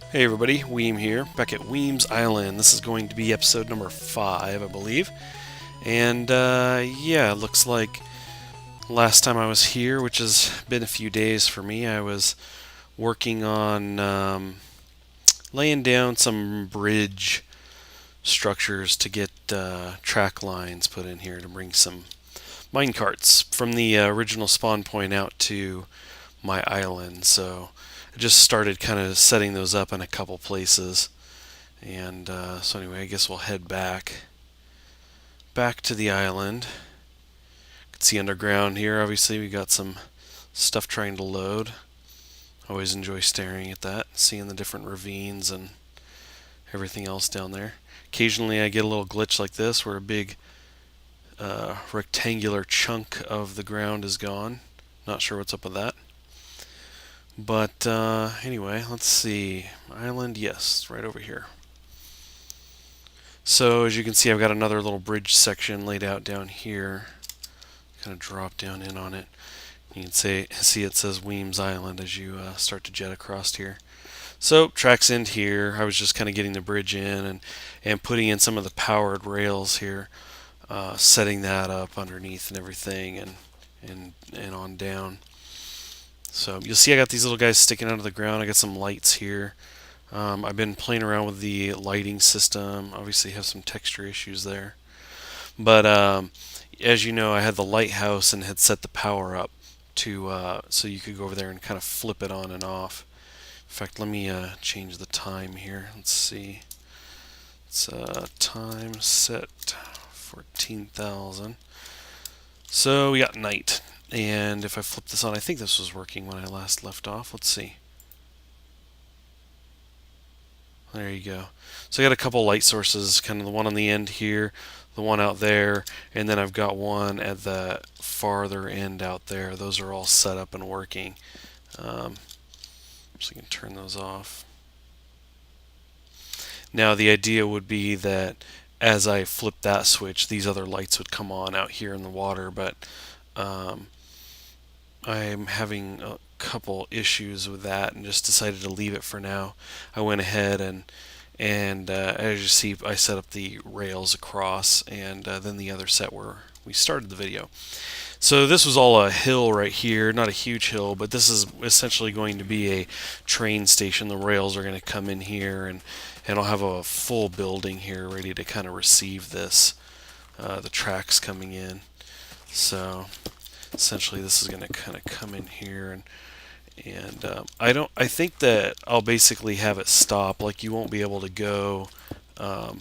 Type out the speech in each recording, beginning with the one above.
Hey everybody, Weem here, back at Weem's Island. This is going to be episode number 5, I believe. And yeah, it looks like last time I was here, which has been a few days for me, I was working on laying down some bridge structures to get track lines put in here to bring some mine carts from the original spawn point out to my island. So I just started kind of setting those up in a couple places. And so anyway, I guess we'll head back to the island. You can see underground here. Obviously, we got some stuff trying to load. Always enjoy staring at that, seeing the different ravines and everything else down there. Occasionally, I get a little glitch like this where a big rectangular chunk of the ground is gone. Not sure what's up with that. But anyway, let's see. Island, yes, right over here. So as you can see, I've got another little bridge section laid out down here. Kind of drop down in on it. You can see it says Weems Island as you start to jet across here. So tracks end here. I was just kind of getting the bridge in and putting in some of the powered rails here, setting that up underneath and everything, and on down. So you'll see I got these little guys sticking out of the ground. I got some lights here. I've been playing around with the lighting system. Obviously, have some texture issues there. But as you know, I had the lighthouse and had set the power up to so you could go over there and kind of flip it on and off. In fact, let me change the time here. Let's see. It's time set 14,000. So we got night. And if I flip this on, I think this was working when I last left off. Let's see. There you go. So I got a couple light sources, kind of the one on the end here, the one out there, and then I've got one at the farther end out there. Those are all set up and working. So I can turn those off. Now the idea would be that as I flip that switch, these other lights would come on out here in the water, but um, I'm having a couple issues with that and just decided to leave it for now. I went ahead and as you see, I set up the rails across, and then the other set where we started the video. So this was all a hill right here, not a huge hill, but this is essentially going to be a train station. The rails are going to come in here, and I'll have a full building here ready to kind of receive this, the tracks coming in. So essentially this is going to kind of come in here, and I think that I'll basically have it stop. Like, you won't be able to go um,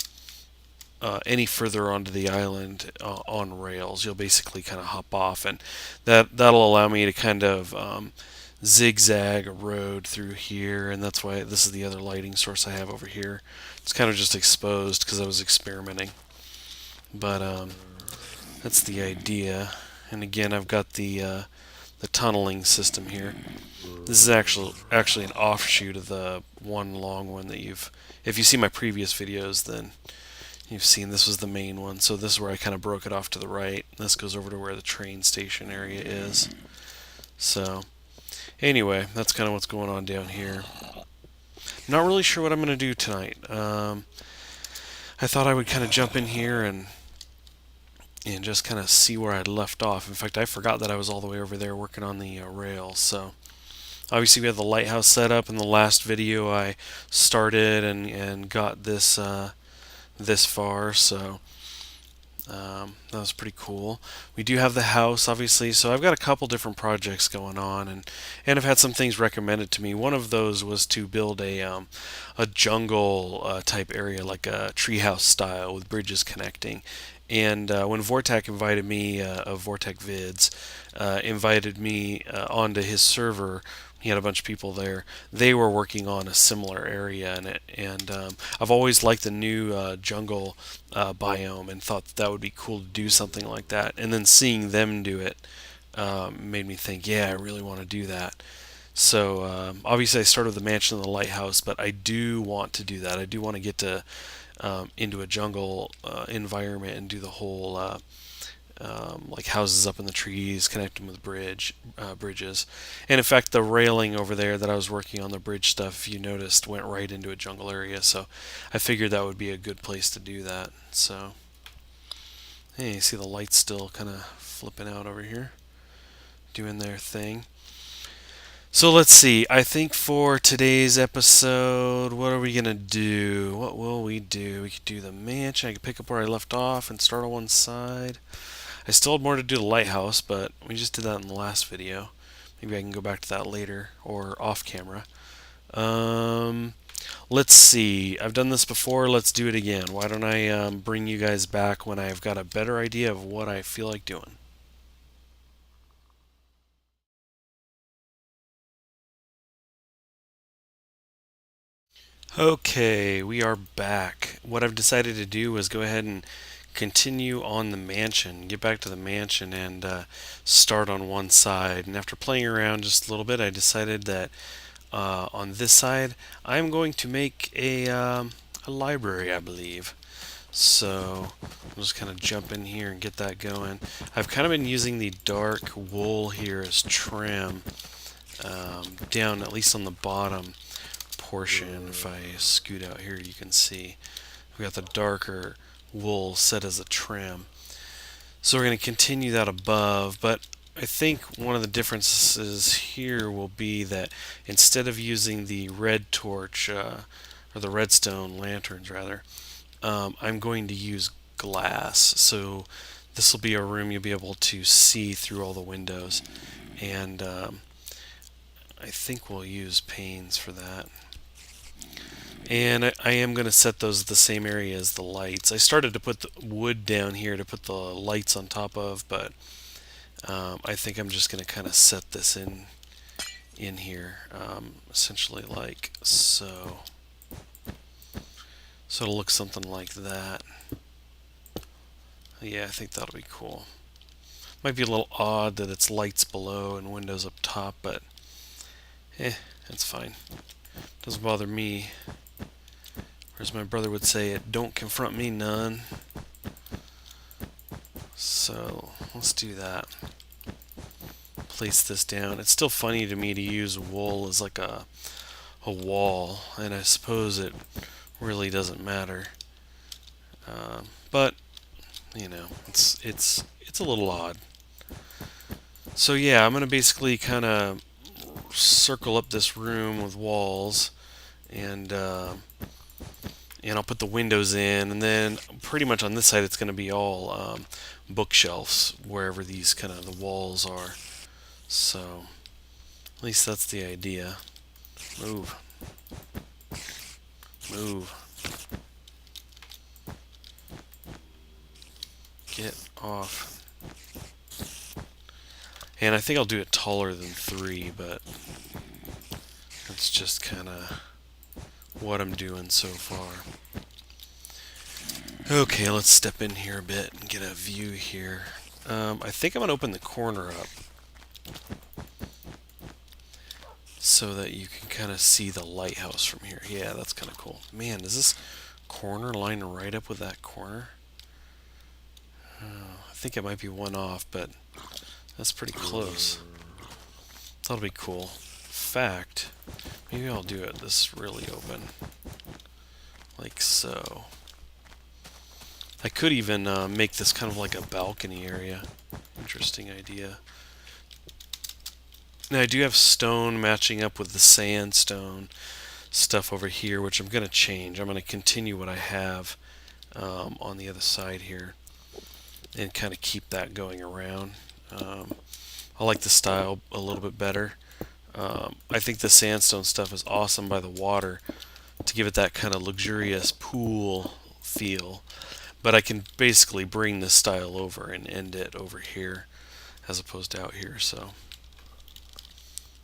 any further onto the island on rails. You'll basically kind of hop off, and that'll allow me to kind of zigzag a road through here, and that's why this is the other lighting source I have over here. It's kind of just exposed because I was experimenting, but that's the idea. And again, I've got the tunneling system here. This is actually an offshoot of the one long one that if you see my previous videos, then you've seen this was the main one. So this is where I kind of broke it off to the right. This goes over to where the train station area is. So anyway, that's kind of what's going on down here. Not really sure what I'm going to do tonight. I thought I would kind of jump in here and just kind of see where I'd left off. In fact, I forgot that I was all the way over there working on the rails. So obviously we have the lighthouse set up. In the last video I started and got this this far, so that was pretty cool. We do have the house, obviously, so I've got a couple different projects going on, and I've had some things recommended to me. One of those was to build a jungle type area, like a treehouse style with bridges connecting. And when Vortak invited me, of Vortak Vids, invited me onto his server, he had a bunch of people there. They were working on a similar area in it, and I've always liked the new jungle biome, and thought that would be cool to do something like that. And then seeing them do it made me think, yeah, I really want to do that. So obviously I started with the mansion and the lighthouse, but I do want to do that. I do want to get to into a jungle environment and do the whole like houses up in the trees, connect them with bridges. And in fact, the railing over there that I was working on, the bridge stuff, if you noticed, went right into a jungle area. So I figured that would be a good place to do that. So, hey, you see the lights still kind of flipping out over here, doing their thing. So let's see. I think for today's episode, what are we going to do? What will we do? We could do the mansion. I could pick up where I left off and start on one side. I still have more to do the lighthouse, but we just did that in the last video. Maybe I can go back to that later or off camera. Let's see. I've done this before. Let's do it again. Why don't I bring you guys back when I've got a better idea of what I feel like doing? Okay, we are back. What I've decided to do is go ahead and continue on the mansion, get back to the mansion, and start on one side. And after playing around just a little bit, I decided that on this side, I'm going to make a library, I believe. So I'll just kind of jump in here and get that going. I've kind of been using the dark wool here as trim down, at least on the bottom portion. If I scoot out here, you can see we got the darker wool set as a trim. So we're going to continue that above, but I think one of the differences here will be that instead of using the red torch, or the redstone lanterns rather, I'm going to use glass. So this will be a room you'll be able to see through all the windows, and I think we'll use panes for that. And I am going to set those the same area as the lights. I started to put the wood down here to put the lights on top of, but I think I'm just going to kind of set this in here, essentially like so. So it'll look something like that. Yeah, I think that'll be cool. Might be a little odd that it's lights below and windows up top, but it's fine. Doesn't bother me. Or as my brother would say, it don't confront me none. So let's do that. Place this down. It's still funny to me to use wool as like a wall, and I suppose it really doesn't matter. But you know, it's a little odd. So yeah, I'm gonna basically kind of circle up this room with walls, and I'll put the windows in, and then pretty much on this side it's going to be all bookshelves wherever these kind of the walls are. So at least that's the idea. Move. Move. Get off. And I think I'll do it taller than 3, but that's just kind of what I'm doing so far. Okay, let's step in here a bit and get a view here. I think I'm going to open the corner up so that you can kind of see the lighthouse from here. Yeah, that's kind of cool. Man, does this corner line right up with that corner? I think it might be one off, but that's pretty close. That'll be cool. In fact, maybe I'll do it this really open. Like so. I could even make this kind of like a balcony area. Interesting idea. Now I do have stone matching up with the sandstone stuff over here, which I'm going to change. I'm going to continue what I have on the other side here and kind of keep that going around. I like the style a little bit better. I think the sandstone stuff is awesome by the water to give it that kind of luxurious pool feel. But I can basically bring this style over and end it over here as opposed to out here. So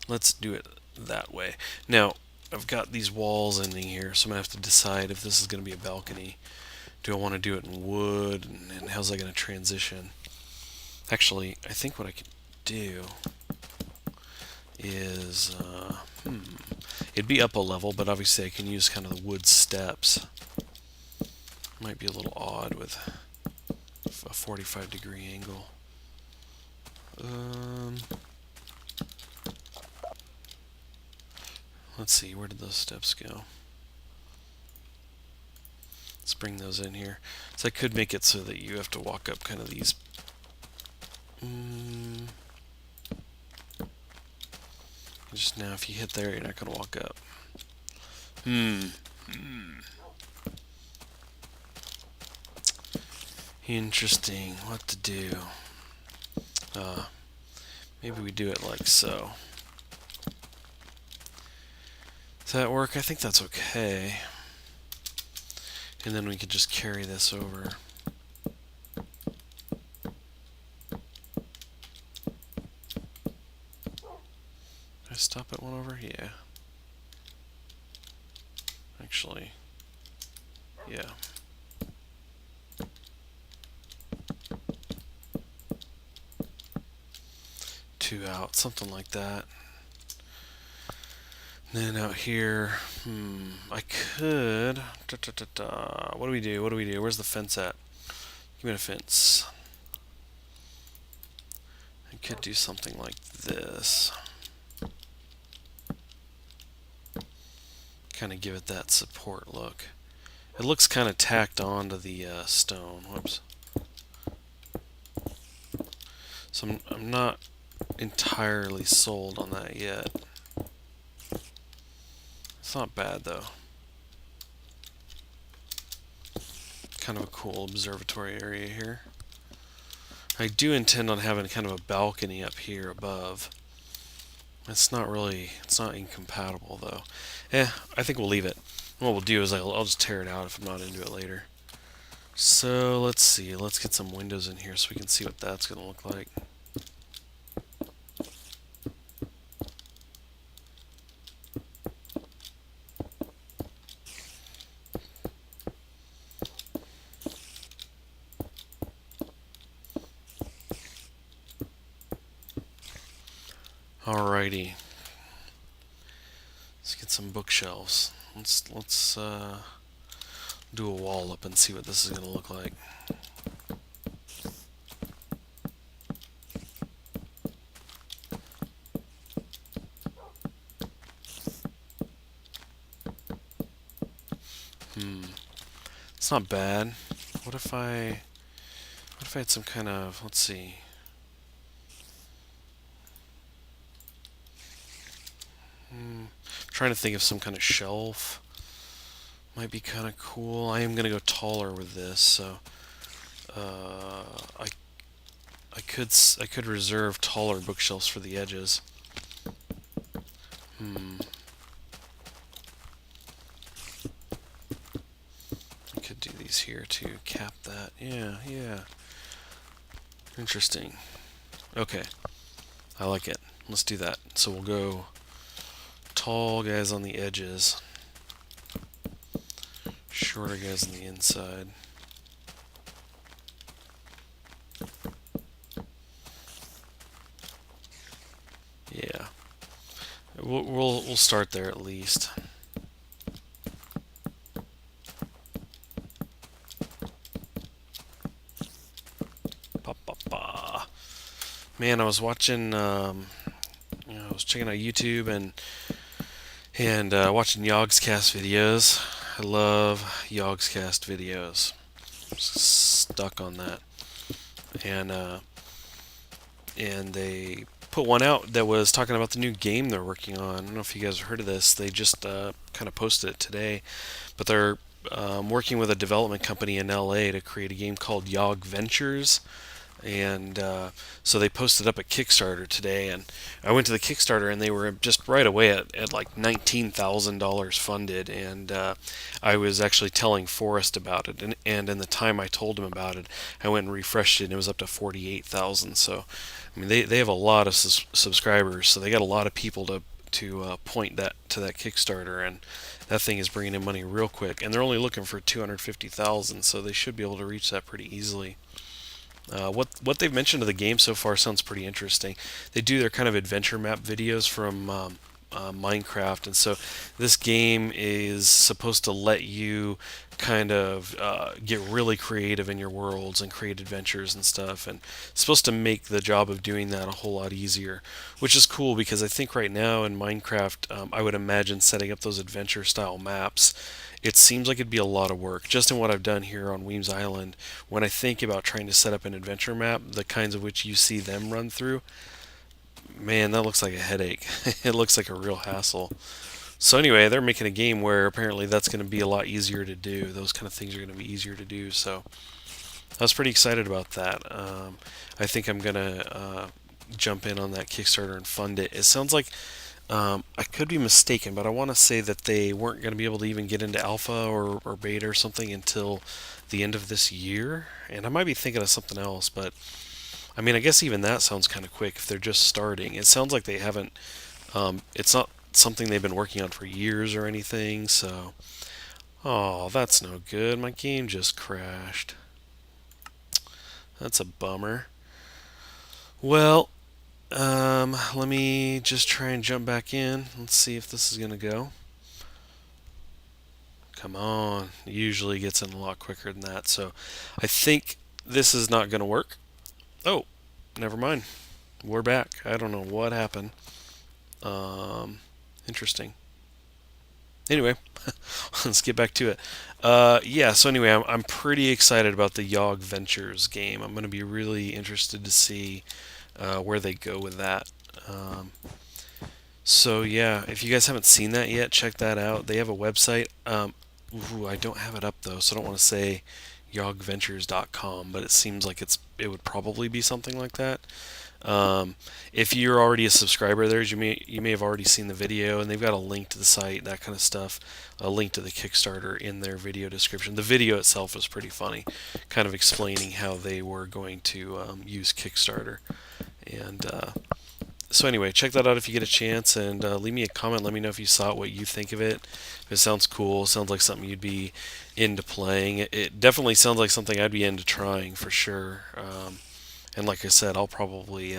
let's do it that way. Now, I've got these walls ending here, so I'm going to have to decide if this is going to be a balcony. Do I want to do it in wood, and how's that going to transition? Actually, I think what I could do is, it'd be up a level, but obviously I can use kind of the wood steps. Might be a little odd with a 45-degree angle. Let's see, where did those steps go? Let's bring those in here. So I could make it so that you have to walk up kind of these. Just now, if you hit there, you're not going to walk up. Interesting. What to do? Maybe we do it like so. Does that work? I think that's okay. And then we could just carry this over. Did I stop at one over? Yeah. Actually, yeah. Two out, something like that. And then out here, I could. What do we do? What do we do? Where's the fence at? Give me a fence. I could do something like this. Kind of give it that support look. It looks kind of tacked onto the stone. Whoops. So I'm not entirely sold on that yet. It's not bad though. Kind of a cool observatory area here. I do intend on having kind of a balcony up here above. It's not incompatible though. I think we'll leave it. What we'll do is I'll just tear it out if I'm not into it later. So let's see, let's get some windows in here so we can see what that's going to look like. Alrighty. Let's get some bookshelves. Let's do a wall up and see what this is going to look like. It's not bad. What if I had some kind of, let's see. Trying to think of some kind of shelf. Might be kind of cool. I am going to go taller with this, so I could reserve taller bookshelves for the edges. I could do these here to cap that. Yeah. Interesting. Okay. I like it. Let's do that. So we'll go tall guys on the edges, shorter guys on the inside. Yeah. We'll start there at least. Man, I was watching, I was checking out YouTube and watching Yogscast videos. I love Yogscast videos. I'm stuck on that. And they put one out that was talking about the new game they're working on. I don't know if you guys have heard of this. They just kind of posted it today, but they're working with a development company in LA to create a game called Yog Ventures. And so they posted up a Kickstarter today, and I went to the Kickstarter, and they were just right away at like $19,000 funded. And I was actually telling Forrest about it, and in the time I told him about it, I went and refreshed it, and it was up to 48,000. So, I mean, they have a lot of subscribers, so they got a lot of people to point that to that Kickstarter, and that thing is bringing in money real quick. And they're only looking for 250,000, so they should be able to reach that pretty easily. What they've mentioned of the game so far sounds pretty interesting. They do their kind of adventure map videos from Minecraft, and so this game is supposed to let you kind of get really creative in your worlds and create adventures and stuff, and it's supposed to make the job of doing that a whole lot easier, which is cool because I think right now in Minecraft, I would imagine setting up those adventure style maps. It seems like it'd be a lot of work. Just in what I've done here on Weems Island, when I think about trying to set up an adventure map, the kinds of which you see them run through, man, that looks like a headache. It looks like a real hassle. So anyway, they're making a game where apparently that's going to be a lot easier to do. Those kind of things are going to be easier to do. So I was pretty excited about that. I think I'm going to jump in on that Kickstarter and fund it. It sounds like I could be mistaken, but I want to say that they weren't going to be able to even get into alpha or beta or something until the end of this year. And I might be thinking of something else, but I mean, I guess even that sounds kind of quick if they're just starting. It sounds like they haven't. It's not something they've been working on for years or anything. So, oh, that's no good. My game just crashed. That's a bummer. Well, let me just try and jump back in. Let's see if this is gonna go. Come on. It usually gets in a lot quicker than that. So, I think this is not gonna work. Oh, never mind. We're back. I don't know what happened. Um, Interesting. Anyway, let's get back to it. Yeah, so anyway, I'm pretty excited about the Yog Ventures game. I'm going to be really interested to see where they go with that. Um, so yeah, if you guys haven't seen that yet, check that out. They have a website. Ooh, I don't have it up though, so I don't want to say yogventures.com, but it seems like it would probably be something like that. Um, if you're already a subscriber there, you may have already seen the video, and they've got a link to the site, that kind of stuff, a link to the Kickstarter in their video description. The video itself was pretty funny, kind of explaining how they were going to use Kickstarter. And so anyway, check that out if you get a chance, and leave me a comment. Let me know if you saw it, what you think of it. If it sounds cool, sounds like something you'd be into playing. It definitely sounds like something I'd be into trying for sure. And like I said, I'll probably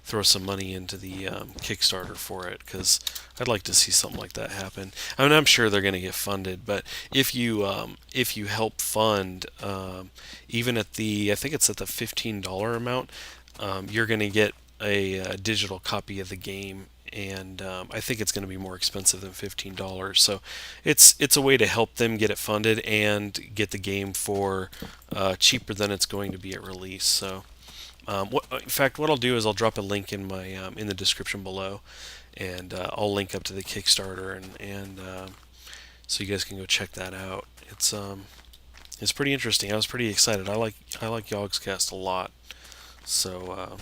throw some money into the Kickstarter for it because I'd like to see something like that happen. I mean, I'm sure they're going to get funded, but if you help fund, even at the I think it's at the $15 amount, you're going to get a digital copy of the game. And I think it's going to be more expensive than $15. So it's a way to help them get it funded and get the game for cheaper than it's going to be at release. So in fact, what I'll do is I'll drop a link in my in the description below, and I'll link up to the Kickstarter, and so you guys can go check that out. It's pretty interesting. I was pretty excited. I like Yogscast a lot. So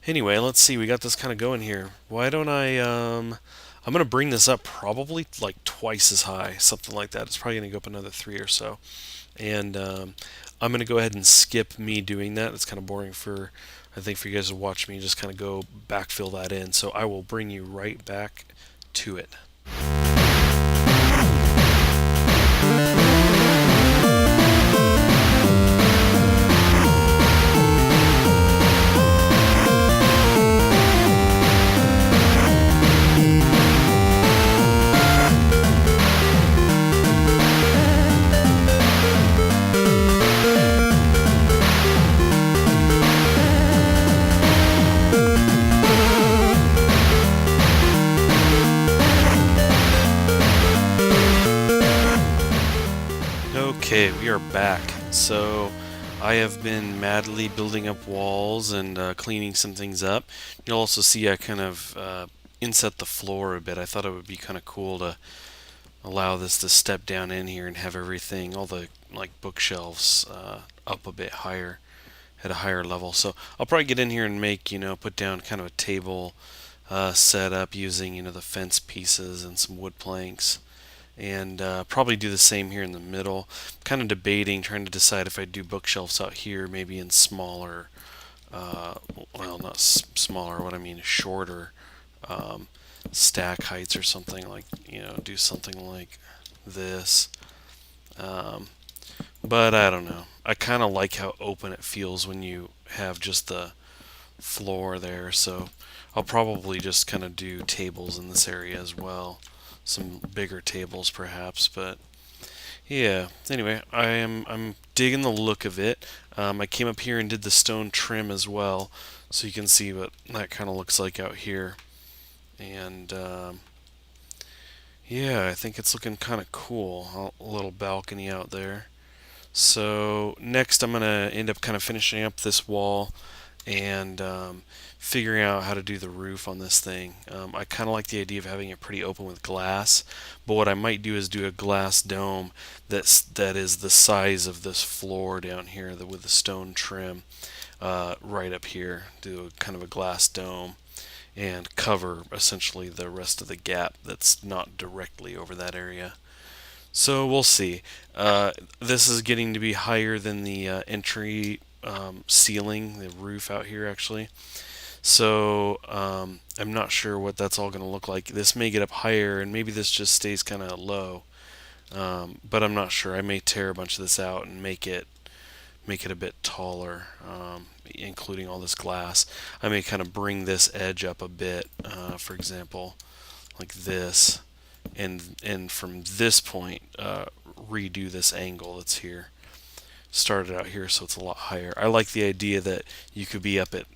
anyway, let's see. We got this kind of going here. Why don't I'm gonna bring this up probably like twice as high, something like that. It's probably gonna go up another three or so. And I'm going to go ahead and skip me doing that. It's kind of boring I think, for you guys to watch me just kind of go backfill that in. So I will bring you right back to it. Okay, we are back. So I have been madly building up walls and cleaning some things up. You'll also see I kind of inset the floor a bit. I thought it would be kind of cool to allow this to step down in here and have everything, all the like bookshelves up a bit higher, at a higher level. So I'll probably get in here and put down kind of a table set up using, the fence pieces and some wood planks. And probably do the same here in the middle. Kind of debating, trying to decide if I do bookshelves out here, maybe in smaller, well, not smaller, what I mean is shorter stack heights or something like, do something like this. But I don't know. I kind of like how open it feels when you have just the floor there. So I'll probably just kind of do tables in this area as well. Some bigger tables perhaps, but yeah. Anyway, I'm digging the look of it. I came up here and did the stone trim as well, so you can see what that kind of looks like out here. And yeah, I think it's looking kind of cool. A little balcony out there. So next, I'm gonna end up kind of finishing up this wall and figuring out how to do the roof on this thing. I kind of like the idea of having it pretty open with glass, but what I might do is do a glass dome that is the size of this floor down here with the stone trim right up here. Do kind of a glass dome and cover essentially the rest of the gap that's not directly over that area. So we'll see. This is getting to be higher than the entry ceiling, the roof out here actually. So I'm not sure what that's all going to look like. This may get up higher, and maybe this just stays kind of low. But I'm not sure. I may tear a bunch of this out and make it a bit taller, including all this glass. I may kind of bring this edge up a bit, for example, like this, and from this point redo this angle that's here. Start it out here so it's a lot higher. I like the idea that you could be up at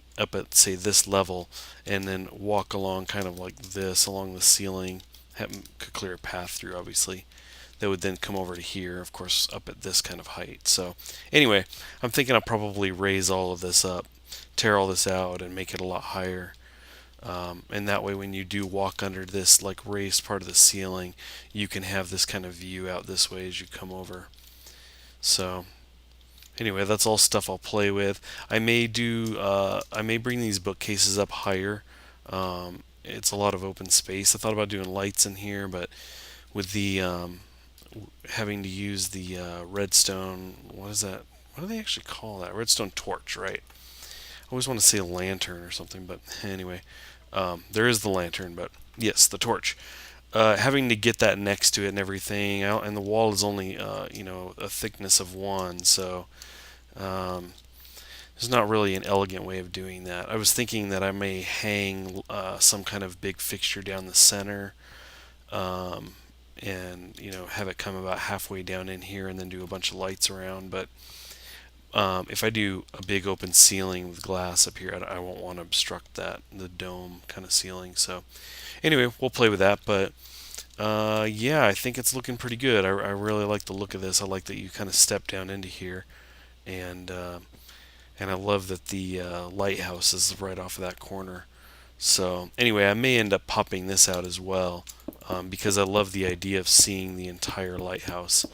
say this level and then walk along kind of like this along the ceiling. Could clear a path through obviously. That would then come over to here, of course, up at this kind of height. So anyway, I'm thinking I'll probably raise all of this up, tear all this out, and make it a lot higher. And that way, when you do walk under this like raised part of the ceiling, you can have this kind of view out this way as you come over. So anyway, that's all stuff I'll play with. I may bring these bookcases up higher. It's a lot of open space. I thought about doing lights in here, but with the having to use the redstone, what is that? What do they actually call that? Redstone torch, right? I always want to say lantern or something, but anyway, there is the lantern, but yes, the torch. Having to get that next to it and everything, and the wall is only a thickness of one, so um, there's not really an elegant way of doing that. I was thinking that I may hang some kind of big fixture down the center, um, and have it come about halfway down in here, and then do a bunch of lights around. But if I do a big open ceiling with glass up here, I won't want to obstruct the dome kind of ceiling. So anyway, we'll play with that. But yeah, I think it's looking pretty good. I really like the look of this. I like that you kind of step down into here, and and I love that the lighthouse is right off of that corner. So anyway, I may end up popping this out as well, because I love the idea of seeing the entire lighthouse,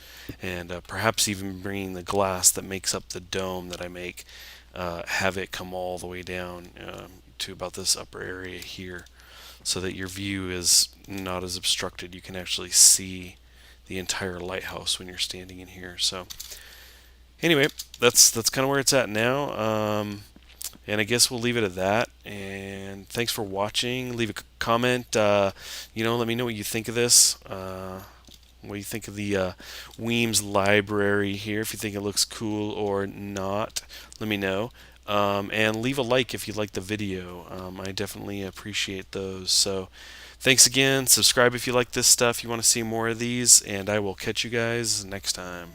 and perhaps even bringing the glass that makes up the dome that I make, have it come all the way down to about this upper area here, so that your view is not as obstructed. You can actually see the entire lighthouse when you're standing in here. So anyway, that's kind of where it's at now. And I guess we'll leave it at that. And thanks for watching. Leave a comment. Let me know what you think of this. What you think of the Weems library here. If you think it looks cool or not, let me know. And leave a like if you like the video. I definitely appreciate those. So thanks again. Subscribe if you like this stuff. You want to see more of these. And I will catch you guys next time.